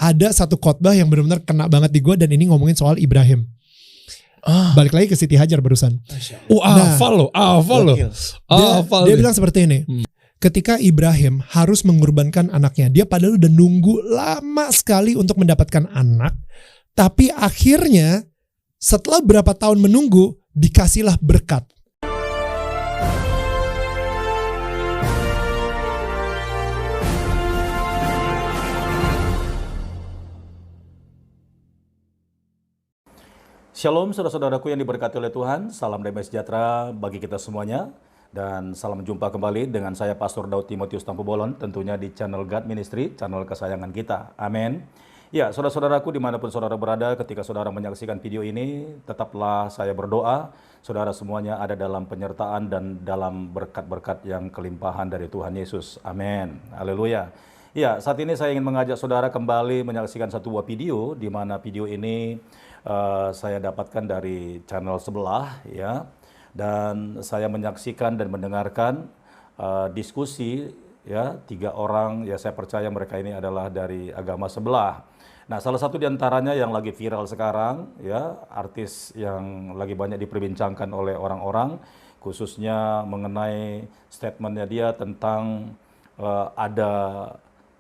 ada satu khotbah yang benar-benar kena banget di gue, dan ini ngomongin soal Ibrahim. Balik lagi ke Siti Hajar barusan. Hafal loh. Dia bilang seperti ini. Ketika Ibrahim harus mengorbankan anaknya, dia padahal udah nunggu lama sekali untuk mendapatkan anak, tapi akhirnya setelah berapa tahun menunggu, dikasihlah berkat. Shalom saudara-saudaraku yang diberkati oleh Tuhan, salam damai sejahtera bagi kita semuanya, dan salam jumpa kembali dengan saya Pastor Daud Timotius Tampubolon, tentunya di channel God Ministry, channel kesayangan kita. Amin. Ya, saudara-saudaraku dimanapun saudara berada, ketika saudara menyaksikan video ini, tetaplah saya berdoa, saudara semuanya ada dalam penyertaan dan dalam berkat-berkat yang kelimpahan dari Tuhan Yesus. Amin. Haleluya. Ya, saat ini saya ingin mengajak saudara kembali menyaksikan satu buah video, di mana video ini saya dapatkan dari channel sebelah, ya, dan saya menyaksikan dan mendengarkan diskusi, ya, 3 orang, ya, saya percaya mereka ini adalah dari agama sebelah. Nah, salah satu diantaranya yang lagi viral sekarang, ya, artis yang lagi banyak diperbincangkan oleh orang-orang, khususnya mengenai statementnya dia tentang ada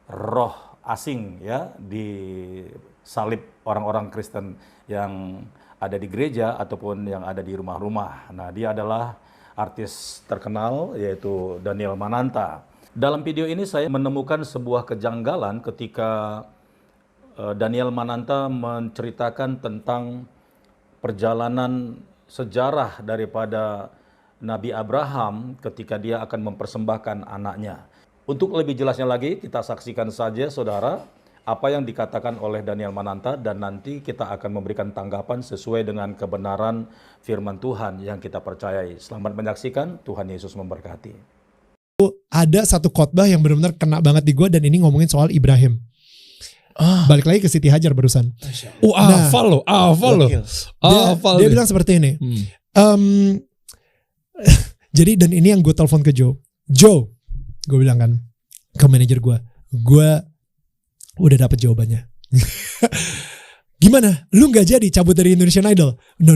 roh asing, ya, di salib orang-orang Kristen yang ada di gereja ataupun yang ada di rumah-rumah. Nah, dia adalah artis terkenal yaitu Daniel Mananta. Dalam video ini saya menemukan sebuah kejanggalan ketika Daniel Mananta menceritakan tentang perjalanan sejarah daripada Nabi Abraham ketika dia akan mempersembahkan anaknya. Untuk lebih jelasnya lagi, kita saksikan saja saudara apa yang dikatakan oleh Daniel Mananta, dan nanti kita akan memberikan tanggapan sesuai dengan kebenaran firman Tuhan yang kita percayai. Selamat menyaksikan, Tuhan Yesus memberkati. Ada satu khotbah yang benar-benar kena banget di gue, dan ini ngomongin soal Ibrahim. Balik lagi ke Siti Hajar barusan. Hafal loh. Dia bilang seperti ini. Jadi, dan ini yang gue telepon ke Joe, gue bilang kan ke manajer gue udah dapet jawabannya. Gimana? Lu nggak jadi cabut dari Indonesian Idol? No.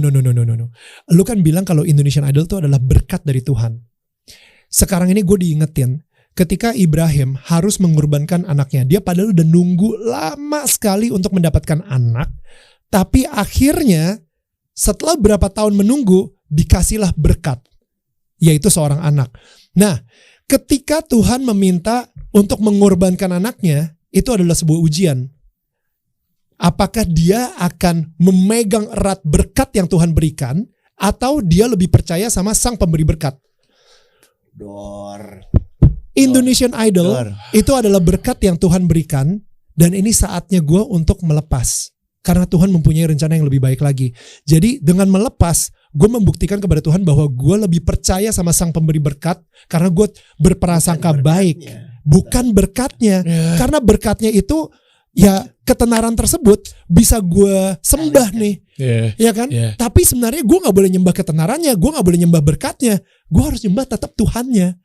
Lu kan bilang kalau Indonesian Idol itu adalah berkat dari Tuhan. Sekarang ini gue diingetin, ketika Ibrahim harus mengorbankan anaknya, dia padahal udah nunggu lama sekali untuk mendapatkan anak, tapi akhirnya setelah berapa tahun menunggu, dikasihlah berkat, yaitu seorang anak. Nah, ketika Tuhan meminta untuk mengorbankan anaknya, itu adalah sebuah ujian. Apakah dia akan memegang erat berkat yang Tuhan berikan, atau dia lebih percaya sama sang pemberi berkat? Indonesian Idol itu adalah berkat yang Tuhan berikan, dan ini saatnya gue untuk melepas. Karena Tuhan mempunyai rencana yang lebih baik lagi. Jadi dengan melepas, gue membuktikan kepada Tuhan bahwa gue lebih percaya sama sang pemberi berkat, karena gue berprasangka baik. Bukan berkatnya, karena berkatnya itu, ya, ketenaran tersebut bisa gue sembah nih, ya kan? Tapi sebenarnya gue nggak boleh nyembah ketenarannya, gue nggak boleh nyembah berkatnya, gue harus nyembah tetap Tuhannya,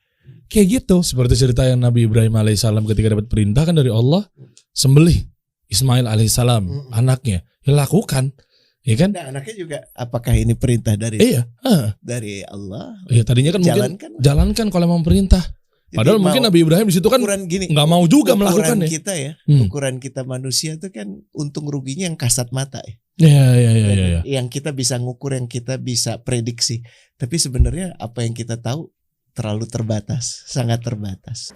kayak gitu. Seperti cerita yang Nabi Ibrahim alaihissalam ketika dapat perintah kan dari Allah, sembelih Ismail alaihissalam, anaknya, ya lakukan, ya kan? Nah, anaknya juga, apakah ini perintah dari dari Allah? Iya, tadinya kan jalankan kalau memang perintah. Padahal mungkin Nabi Ibrahim di situ kan nggak mau juga melakukannya. Kita ya, ukuran kita manusia itu kan untung ruginya yang kasat mata ya. Iya. Yang kita bisa ngukur, yang kita bisa prediksi. Tapi sebenarnya apa yang kita tahu terlalu terbatas, sangat terbatas.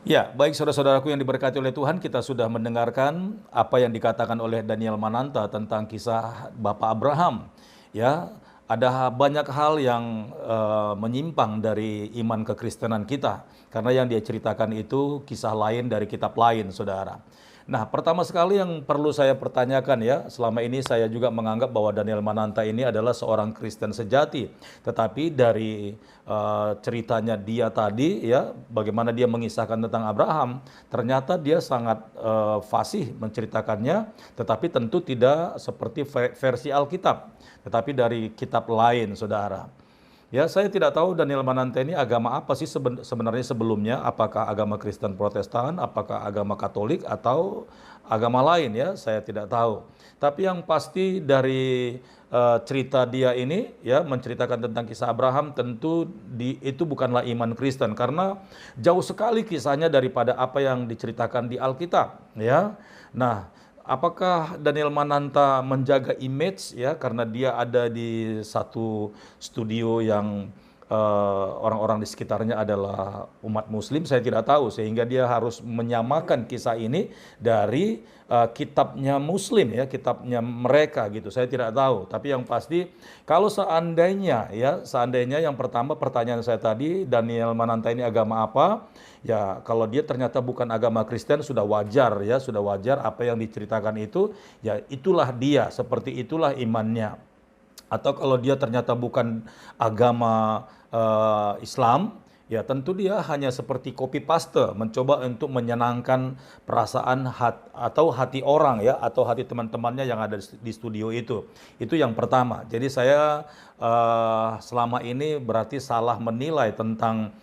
Ya, baik saudara-saudaraku yang diberkati oleh Tuhan, kita sudah mendengarkan apa yang dikatakan oleh Daniel Mananta tentang kisah Bapak Abraham. Ya, ada banyak hal yang menyimpang dari iman kekristenan kita, karena yang dia ceritakan itu kisah lain dari kitab lain, saudara. Nah, pertama sekali yang perlu saya pertanyakan, ya, selama ini saya juga menganggap bahwa Daniel Mananta ini adalah seorang Kristen sejati. Tetapi dari ceritanya dia tadi, ya, bagaimana dia mengisahkan tentang Abraham, ternyata dia sangat fasih menceritakannya, tetapi tentu tidak seperti versi Alkitab, tetapi dari kitab lain, saudara. Ya, saya tidak tahu Daniel Mananta ini agama apa sih sebenarnya sebelumnya, apakah agama Kristen Protestan, apakah agama Katolik, atau agama lain ya, saya tidak tahu. Tapi yang pasti dari cerita dia ini ya, menceritakan tentang kisah Abraham, tentu itu bukanlah iman Kristen karena jauh sekali kisahnya daripada apa yang diceritakan di Alkitab ya. Nah, apakah Daniel Mananta menjaga image ya karena dia ada di satu studio yang orang-orang di sekitarnya adalah umat muslim, saya tidak tahu, sehingga dia harus menyamakan kisah ini dari kitabnya muslim ya, kitabnya mereka gitu, saya tidak tahu. Tapi yang pasti kalau seandainya yang pertama pertanyaan saya tadi, Daniel Mananta ini agama apa? Ya kalau dia ternyata bukan agama Kristen, sudah wajar ya, sudah wajar apa yang diceritakan itu, ya itulah dia, seperti itulah imannya. Atau kalau dia ternyata bukan agama Islam, ya tentu dia hanya seperti copy paste, mencoba untuk menyenangkan perasaan hati orang ya, atau hati teman-temannya yang ada di studio itu. Itu yang pertama. Jadi saya selama ini berarti salah menilai tentang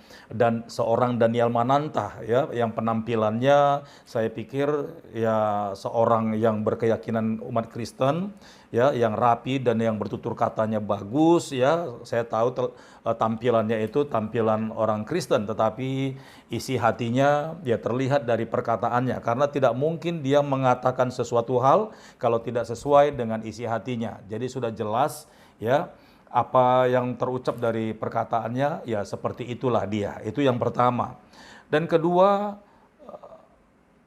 seorang Daniel Mananta ya, yang penampilannya saya pikir ya seorang yang berkeyakinan umat Kristen ya, yang rapi dan yang bertutur katanya bagus ya. Saya tahu tampilannya itu tampilan orang Kristen, tetapi isi hatinya ya terlihat dari perkataannya, karena tidak mungkin dia mengatakan sesuatu hal kalau tidak sesuai dengan isi hatinya. Jadi sudah jelas ya, apa yang terucap dari perkataannya ya seperti itulah dia. Itu yang pertama. Dan kedua,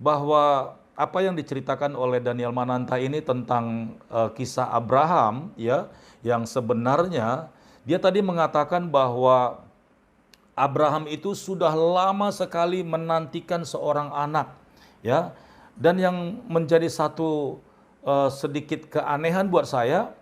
bahwa apa yang diceritakan oleh Daniel Mananta ini tentang kisah Abraham ya, yang sebenarnya dia tadi mengatakan bahwa Abraham itu sudah lama sekali menantikan seorang anak ya. Dan yang menjadi satu sedikit keanehan buat saya,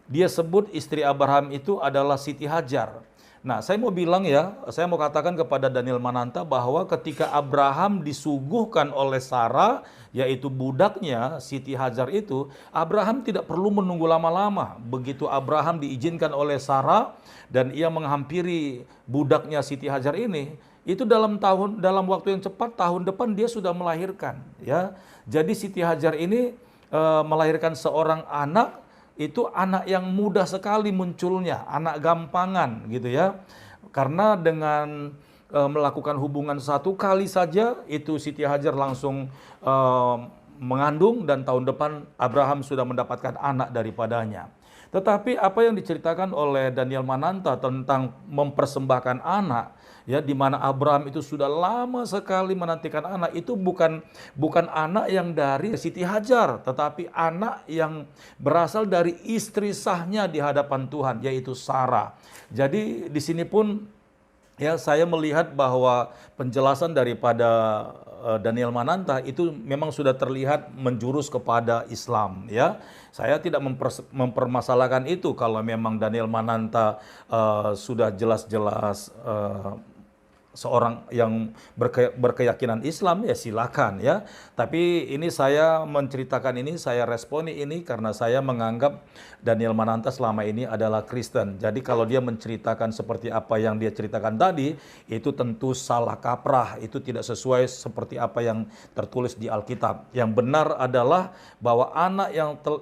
dia sebut istri Abraham itu adalah Siti Hajar. Nah, saya mau bilang ya, saya mau katakan kepada Daniel Mananta bahwa ketika Abraham disuguhkan oleh Sarah, yaitu budaknya Siti Hajar itu, Abraham tidak perlu menunggu lama-lama. Begitu Abraham diizinkan oleh Sarah dan ia menghampiri budaknya Siti Hajar ini, itu dalam waktu yang cepat, tahun depan dia sudah melahirkan ya. Jadi Siti Hajar ini melahirkan seorang anak, itu anak yang mudah sekali munculnya, anak gampangan gitu ya. Karena dengan melakukan hubungan satu kali saja, itu Siti Hajar langsung mengandung, dan tahun depan Abraham sudah mendapatkan anak daripadanya. Tetapi apa yang diceritakan oleh Daniel Mananta tentang mempersembahkan anak, ya, di mana Abraham itu sudah lama sekali menantikan anak, itu bukan anak yang dari Siti Hajar, tetapi anak yang berasal dari istri sahnya di hadapan Tuhan, yaitu Sarah. Jadi di sini pun ya saya melihat bahwa penjelasan daripada Daniel Mananta itu memang sudah terlihat menjurus kepada Islam ya. Saya tidak mempermasalahkan itu kalau memang Daniel Mananta sudah jelas-jelas seorang yang berkeyakinan Islam, ya silakan ya. Tapi ini saya menceritakan ini, saya responi ini karena saya menganggap Daniel Mananta selama ini adalah Kristen. Jadi kalau dia menceritakan seperti apa yang dia ceritakan tadi, itu tentu salah kaprah, itu tidak sesuai seperti apa yang tertulis di Alkitab. Yang benar adalah bahwa anak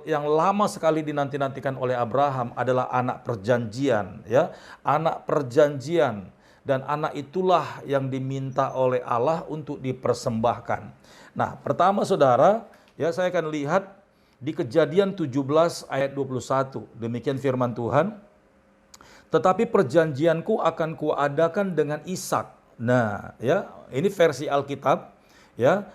yang lama sekali dinanti-nantikan oleh Abraham adalah anak perjanjian ya, anak perjanjian. Dan anak itulah yang diminta oleh Allah untuk dipersembahkan. Nah, pertama saudara, ya saya akan lihat di Kejadian 17 ayat 21. Demikian firman Tuhan. Tetapi perjanjianku akan kuadakan dengan Ishak. Nah, ya, ini versi Alkitab, ya.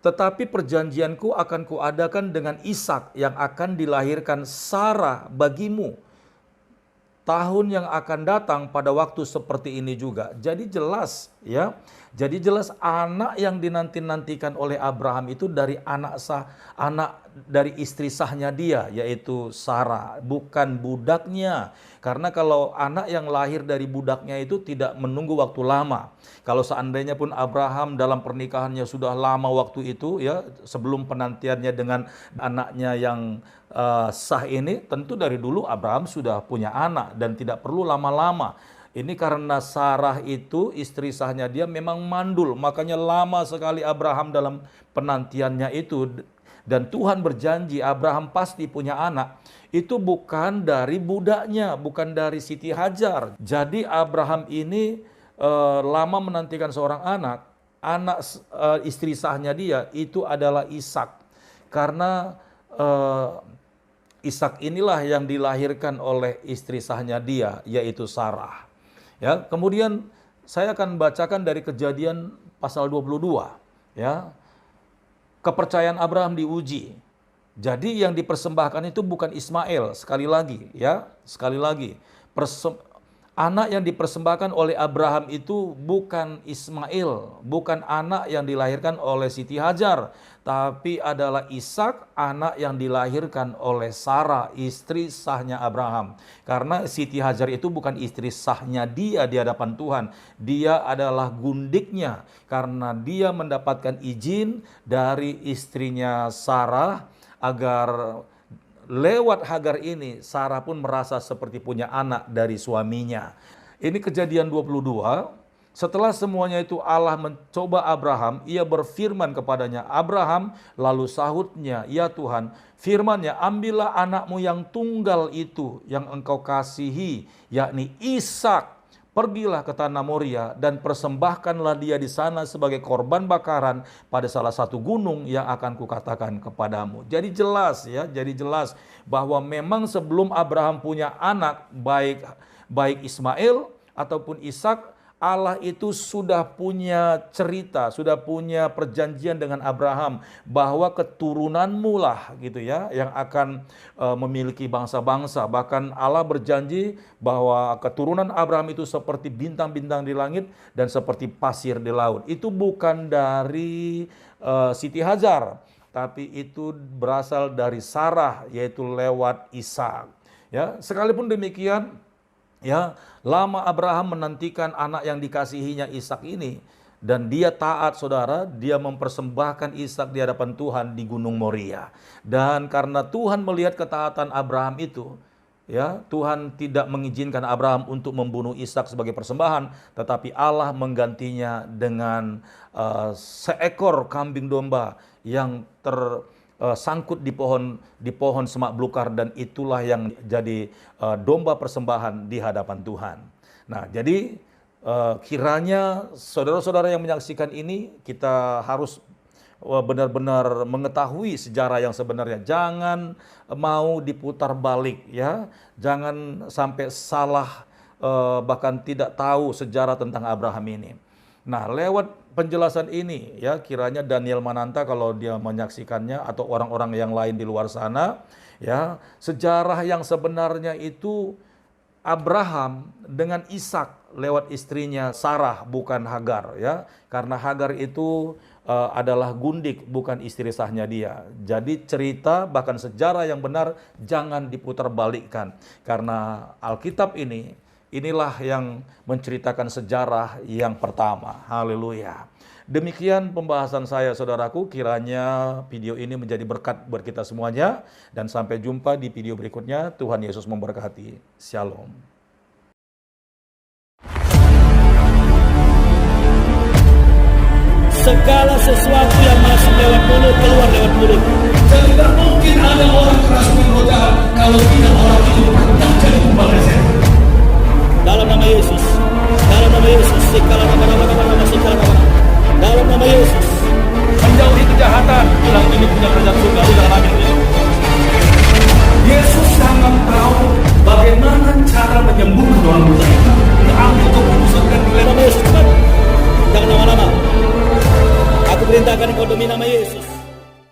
Tetapi perjanjianku akan kuadakan dengan Ishak yang akan dilahirkan Sarah bagimu tahun yang akan datang pada waktu seperti ini juga. Jadi jelas ya. Jadi jelas anak yang dinanti-nantikan oleh Abraham itu dari anak dari istri sahnya dia, yaitu Sarah, bukan budaknya. Karena kalau anak yang lahir dari budaknya itu tidak menunggu waktu lama. Kalau seandainya pun Abraham dalam pernikahannya sudah lama waktu itu ya, sebelum penantiannya dengan anaknya yang sah ini, tentu dari dulu Abraham sudah punya anak dan tidak perlu lama-lama. Ini karena Sarah itu istri sahnya dia memang mandul, makanya lama sekali Abraham dalam penantiannya itu. Dan Tuhan berjanji Abraham pasti punya anak. Itu bukan dari budaknya, bukan dari Siti Hajar. Jadi Abraham ini lama menantikan seorang anak. Anak istri sahnya dia itu adalah Ishak. Karena Ishak inilah yang dilahirkan oleh istri sahnya dia, yaitu Sarah. Ya, kemudian saya akan bacakan dari Kejadian pasal 22, ya. Kepercayaan Abraham diuji. Jadi yang dipersembahkan itu bukan Ismail, sekali lagi, ya. Sekali lagi. Anak yang dipersembahkan oleh Abraham itu bukan Ismail, bukan anak yang dilahirkan oleh Siti Hajar, tapi adalah Ishak, anak yang dilahirkan oleh Sarah, istri sahnya Abraham. Karena Siti Hajar itu bukan istri sahnya dia di hadapan Tuhan, dia adalah gundiknya karena dia mendapatkan izin dari istrinya Sarah agar lewat Hagar ini, Sarah pun merasa seperti punya anak dari suaminya. Ini Kejadian 22. Setelah semuanya itu Allah mencoba Abraham, ia berfirman kepadanya, Abraham, lalu sahutnya, ya Tuhan, firman-Nya, ambillah anakmu yang tunggal itu, yang engkau kasihi, yakni Ishak. Pergilah ke tanah Moria dan persembahkanlah dia di sana sebagai korban bakaran pada salah satu gunung yang akan kukatakan kepadamu. Jadi jelas ya, jadi jelas bahwa memang sebelum Abraham punya anak baik Ismail ataupun Ishak, Allah itu sudah punya cerita, sudah punya perjanjian dengan Abraham bahwa keturunanmu lah gitu ya yang akan memiliki bangsa-bangsa. Bahkan Allah berjanji bahwa keturunan Abraham itu seperti bintang-bintang di langit dan seperti pasir di laut. Itu bukan dari Siti Hajar, tapi itu berasal dari Sarah, yaitu lewat Ishak. Ya, sekalipun demikian, ya, lama Abraham menantikan anak yang dikasihinya Ishak ini, dan dia taat, saudara, dia mempersembahkan Ishak di hadapan Tuhan di Gunung Moria. Dan karena Tuhan melihat ketaatan Abraham itu, ya, Tuhan tidak mengizinkan Abraham untuk membunuh Ishak sebagai persembahan, tetapi Allah menggantinya dengan seekor kambing domba yang sangkut di pohon semak belukar, dan itulah yang jadi domba persembahan di hadapan Tuhan. Nah, jadi kiranya saudara-saudara yang menyaksikan ini, kita harus benar-benar mengetahui sejarah yang sebenarnya. Jangan mau diputar balik, ya. Jangan sampai salah bahkan tidak tahu sejarah tentang Abraham ini. Nah, lewat penjelasan ini, ya, kiranya Daniel Mananta kalau dia menyaksikannya atau orang-orang yang lain di luar sana, ya, sejarah yang sebenarnya itu Abraham dengan Ishak lewat istrinya Sarah, bukan Hagar, ya. Karena Hagar itu adalah gundik, bukan istri sahnya dia. Jadi cerita bahkan sejarah yang benar jangan diputar balikkan, karena Alkitab inilah yang menceritakan sejarah yang pertama. Haleluya. Demikian pembahasan saya, saudaraku. Kiranya video ini menjadi berkat buat kita semuanya. Dan sampai jumpa di video berikutnya. Tuhan Yesus memberkati. Shalom. Segala sesuatu yang masuk lewat mulut, keluar lewat mulut. Tidak mungkin ada orang kerasukan roh jahat kalau tidak orang itu tak jadi tumbal setan. Dalam nama Yesus, dalam nama Yesus, dalam nama Yesus, menjauhi kejahatan, bilang ini punya kerjaan surga di dalam amin. Yesus sangat tahu bagaimana cara menyembuhkan orang buta itu. Ambil keputusan di dalam nama Yesus, cepat, jangan lama-lama. Aku perintahkan kau demi nama Yesus.